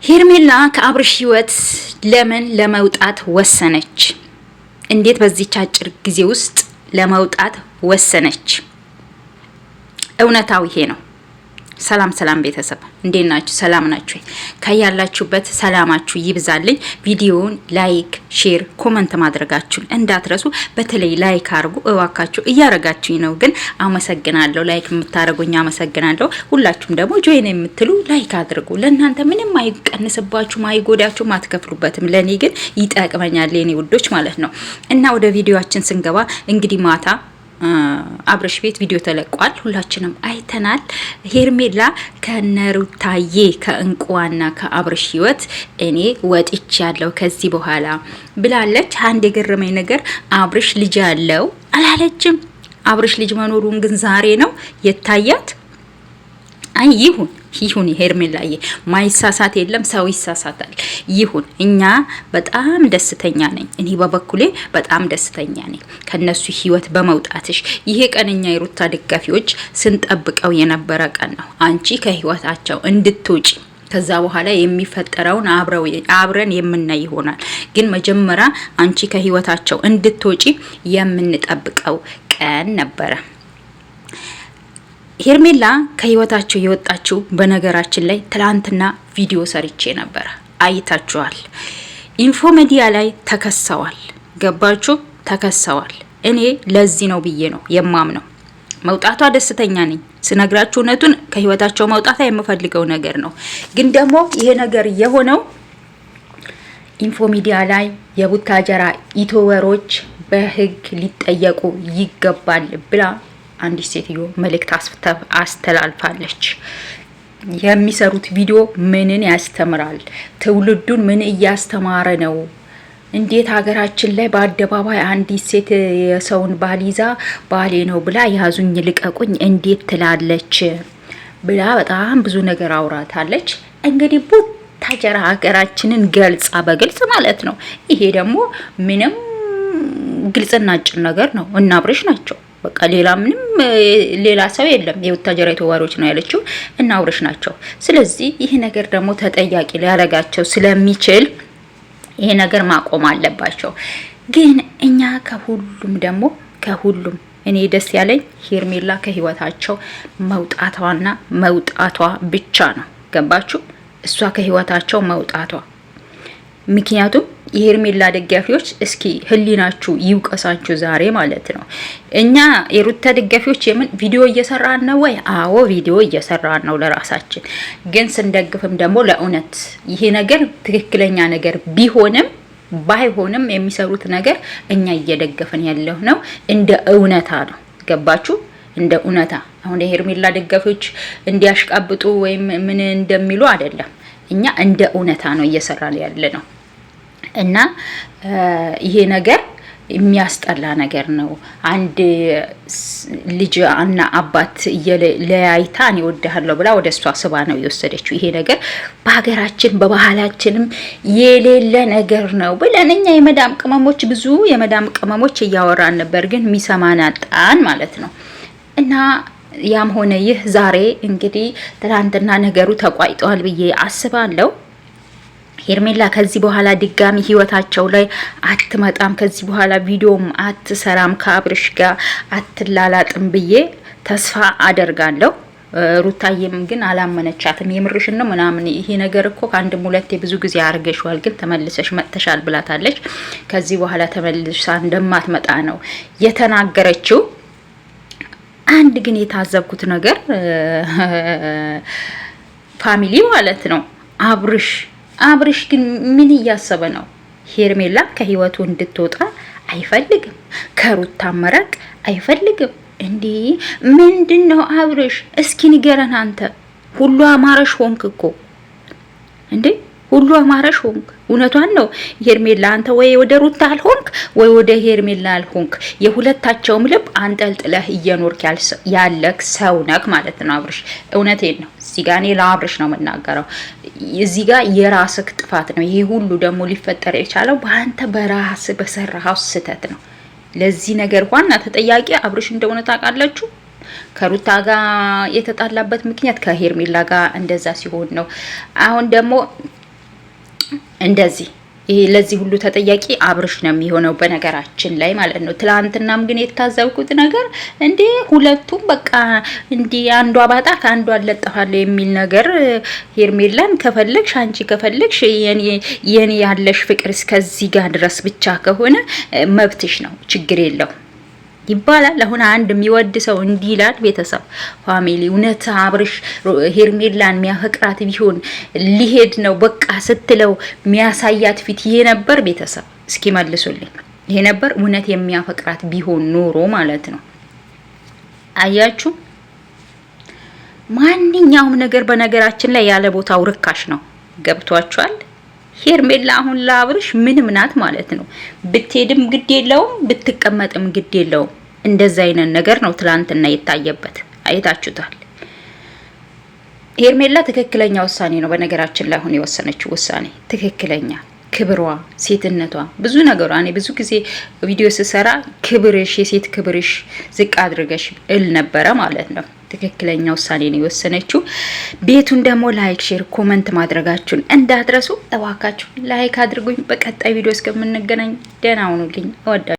ሄርሜላ ከአብርሽ ህይወት ለምን ለመውጣት ወሰነች? እንዴት በዚህች አጭር ጊዜ ውስጥ ለመውጣት ወሰነች? እውነታው ይሄ ነው። ሰላም ሰላም ቤተሰብ እንዴት ናችሁ? ሰላም ናችሁ? ከያላችሁበት ሰላማችሁ ይብዛልኝ። ቪዲዮውን ላይክ፣ ሼር፣ ኮመንት ማድረጋችሁን እንዳትረሱ። በተለይ ላይክ አድርጉ እባካችሁ። እያረጋችሁኝ ነው ግን አመሰግናለሁ። ላይክ የምታረጉኝ አመሰግናለሁ። ሁላችሁም ደግሞ ጆይን የምትሉ ላይክ አድርጉ። ለእናንተ ምንም አይቀንስባችሁም፣ አይጎዳችሁም፣ አትከፍሉበትም። ለኔ ግን ይጠቅመኛል የኔ ውዶች ማለት ነው። እና ወደ ቪዲዮአችን ስንገባ እንግዲህ ማታ አብርሽ ቤት ቪዲዮ ተለቋል። ሁላችንም አይተናል። ሄርሜላ ከነሩታዬ ከእንቁዋና ከአብርሽ ህይወት እኔ ወጥቼ ያለው ከዚህ በኋላ ብላለች። አንድ የገረመኝ ነገር አብርሽ ልጅ ያለው አላለችም። አብርሽ ልጅ መኖሩን ግን ዛሬ ነው የታያት። አይ ይሁን ሄርሜላዬ፣ ማይሳሳት የለም፣ ሰው ይሳሳታል። ይሁን። እኛ በጣም ደስተኛ ነኝ። እኔ በበኩሌ በጣም ደስተኛ ነኝ ከነሱ ህይወት በመውጣትሽ። ይሄ ቀን እኛ የሩታ ደጋፊዎች ስንጠብቀው የነበረ ቀን ነው። አንቺ ከህይወታቸው እንድትወጪ ከዛ በኋላ የሚፈጠረውን አብረን የምናይ ይሆናል። ግን መጀመሪያ አንቺ ከህይወታቸው እንድትወጪ የምንጠብቀው ቀን ነበረ። ሄርሜላ ከህይወታቸው የወጣችው በነገራችን ላይ ትላንትና ቪዲዮ ሰርቼ ነበር፣ አይታችኋል። ኢንፎ ሚዲያ ላይ ተከሰዋል። ገባችሁ? ተከሰዋል። እኔ ለዚህ ነው ብዬ ነው የማምነው። መውጣቷ ደስተኛ ነኝ ስነግራችሁ። እውነቱን ከህይወታቸው መውጣቷ የምፈልገው ነገር ነው። ግን ደግሞ ይሄ ነገር የሆነው ኢንፎ ሚዲያ ላይ የቡታጀራ ኢትዮወሮች በህግ ሊጠየቁ ይገባል ብላ አንዲት ሴትዮ መልእክት አስተላልፋለች። የሚሰሩት ቪዲዮ ምንን ያስተምራል? ትውልዱን ምን እያስተማረ ነው? እንዴት ሀገራችን ላይ በአደባባይ አንዲት ሴት የሰውን ባል ይዛ ባሌ ነው ብላ ያዙኝ ልቀቁኝ እንዴት ትላለች ብላ በጣም ብዙ ነገር አውራታለች። እንግዲህ ቡታጀራ ሀገራችንን ገልጻ በግልጽ ማለት ነው። ይሄ ደግሞ ምንም ግልጽና አጭር ነገር ነው። እና አብርሽ ናቸው በቃ ሌላ ምንም ሌላ ሰው የለም። የቡታጀራ ተዋሪዎች ነው ያለችው እና አብርሽ ናቸው። ስለዚህ ይሄ ነገር ደግሞ ተጠያቂ ሊያደርጋቸው ስለሚችል ይሄ ነገር ማቆም አለባቸው። ግን እኛ ከሁሉም እኔ ደስ ያለኝ ሄርሜላ ከህይወታቸው መውጣቷና መውጣቷ ብቻ ነው። ገባችሁ? እሷ ከህይወታቸው መውጣቷ። ምክንያቱም የሄርሜላ ደጋፊዎች እስኪ ህሊናችሁ ይውቀሳችሁ ዛሬ ማለት ነው። እኛ የሩታ ደጋፊዎች የምን ቪዲዮ እየሰራን ነው ወይ? አዎ ቪዲዮ እየሰራን ነው ለራሳችን። ግን ስንደግፍም ደግሞ ለእውነት ይሄ ነገር ትክክለኛ ነገር ቢሆንም ባይሆንም የሚሰሩት ነገር እኛ እየደገፈን ያለው ነው እንደ እውነታ ነው። ገባችሁ? እንደ እውነታ። አሁን የሄርሜላ ደጋፊዎች እንዲያሽቃብጡ ወይም ምን እንደሚሉ አይደለም። እኛ እንደ እውነታ ነው እየሰራን ያለ ነው። እና ይሄ ነገር የሚያስጠላ ነገር ነው። አንድ ልጅ እና አባት ለያይታ እኔ እወድሃለሁ ብላ ወደ እሷ ስባ ነው የወሰደችው። ይሄ ነገር በሀገራችን በባህላችንም የሌለ ነገር ነው ብለን እኛ የመዳም ቅመሞች ብዙ የመዳም ቅመሞች እያወራን ነበር፣ ግን የሚሰማን አጣን ማለት ነው። እና ያም ሆነ ይህ ዛሬ እንግዲህ ትናንትና ነገሩ ተቋይጧል ብዬ አስባለሁ። ሄርሜላ ከዚህ በኋላ ድጋሚ ህይወታቸው ላይ አትመጣም። ከዚህ በኋላ ቪዲዮም አትሰራም፣ ከአብርሽ ጋር አትላላጥም ብዬ ተስፋ አደርጋለሁ። ሩታዬም ግን አላመነቻትም። የምርሽን ነው ምናምን ይሄ ነገር እኮ ከአንድም ሁለቴ ብዙ ጊዜ አርገሽዋል፣ ግን ተመልሰሽ መጥተሻል ብላታለች። ከዚህ በኋላ ተመልሳ እንደማትመጣ ነው የተናገረችው። አንድ ግን የታዘብኩት ነገር ፋሚሊ ማለት ነው አብርሽ ግን ምን እያሰበ ነው? ሄርሜላ ከህይወቱ እንድትወጣ አይፈልግም። ከሩታ መራቅ አይፈልግም። እንዴ ምንድነው አብርሽ? እስኪ ንገረን አንተ። ሁሉ አማረሽ ሆንክ እኮ እንዴ! ሁሉ አማረሽ ሆንክ። እውነቷን ነው ሄርሜላ። አንተ ወይ ወደ ሩታ አልሆንክ ወይ ወደ ሄርሜላ አልሆንክ። የሁለታቸውም ልብ አንጠልጥለህ እየኖርክ ያለክ ሰው ነክ ማለት ነው አብርሽ። እውነቴን ነው። እዚህ ጋር እኔ ለአብርሽ ነው የምናገረው። እዚህ ጋር የራስህ ጥፋት ነው። ይሄ ሁሉ ደግሞ ሊፈጠር የቻለው በአንተ በራስ በሰራው ስህተት ነው። ለዚህ ነገር ዋና ተጠያቂ አብርሽ እንደሆነ ታውቃላችሁ። ከሩታ ጋር የተጣላበት ምክንያት ከሄርሜላ ጋር እንደዛ ሲሆን ነው። አሁን ደግሞ እንደዚህ ይሄ ለዚህ ሁሉ ተጠያቂ አብርሽ ነው የሚሆነው በነገራችን ላይ ማለት ነው። ትላንትናም ግን የታዘብኩት ነገር እንዴ ሁለቱም በቃ እንዲ አንዷ ባጣ ከአንዷ አለጠፋለሁ የሚል ነገር ሄርሜላን ከፈለግሽ አንቺ ከፈለግሽ የኔ ያለሽ ፍቅር እስከዚህ ጋር ድረስ ብቻ ከሆነ መብትሽ ነው፣ ችግር የለው ይባላል። አሁን አንድ የሚወድ ሰው እንዲህ ይላል። ቤተሰብ ፋሚሊ እውነት አብርሽ ሄርሜላን የሚያፈቅራት ቢሆን ሊሄድ ነው በቃ ስትለው የሚያሳያት ፊት ይሄ ነበር? ቤተሰብ እስኪ መልሱልኝ። ይሄ ነበር እውነት የሚያፈቅራት ቢሆን ኖሮ ማለት ነው። አያችሁ፣ ማንኛውም ነገር በነገራችን ላይ ያለ ቦታው ርካሽ ነው። ገብቷችኋል? ሄርሜላ አሁን ለአብርሽ ምንም ናት ማለት ነው። ብትሄድም ግድ የለውም፣ ብትቀመጥም ግድ የለውም። እንደዛ አይነት ነገር ነው ትላንትና የታየበት፣ አይታችሁታል። ሄርሜላ ትክክለኛ ውሳኔ ነው በነገራችን ላይ አሁን የወሰነችው ውሳኔ ትክክለኛ፣ ክብሯ፣ ሴትነቷ፣ ብዙ ነገሯ። እኔ ብዙ ጊዜ ቪዲዮ ስሰራ ክብርሽ፣ የሴት ክብርሽ ዝቅ አድርገሽ እል ነበረ ማለት ነው። ትክክለኛ ውሳኔ ነው የወሰነችው። ቤቱን ደግሞ ላይክ፣ ሼር፣ ኮመንት ማድረጋችሁን እንዳትረሱ እባካችሁ። ላይክ አድርጉኝ። በቀጣይ ቪዲዮ እስከምንገናኝ ደህና ሁኑልኝ። እወዳለሁ።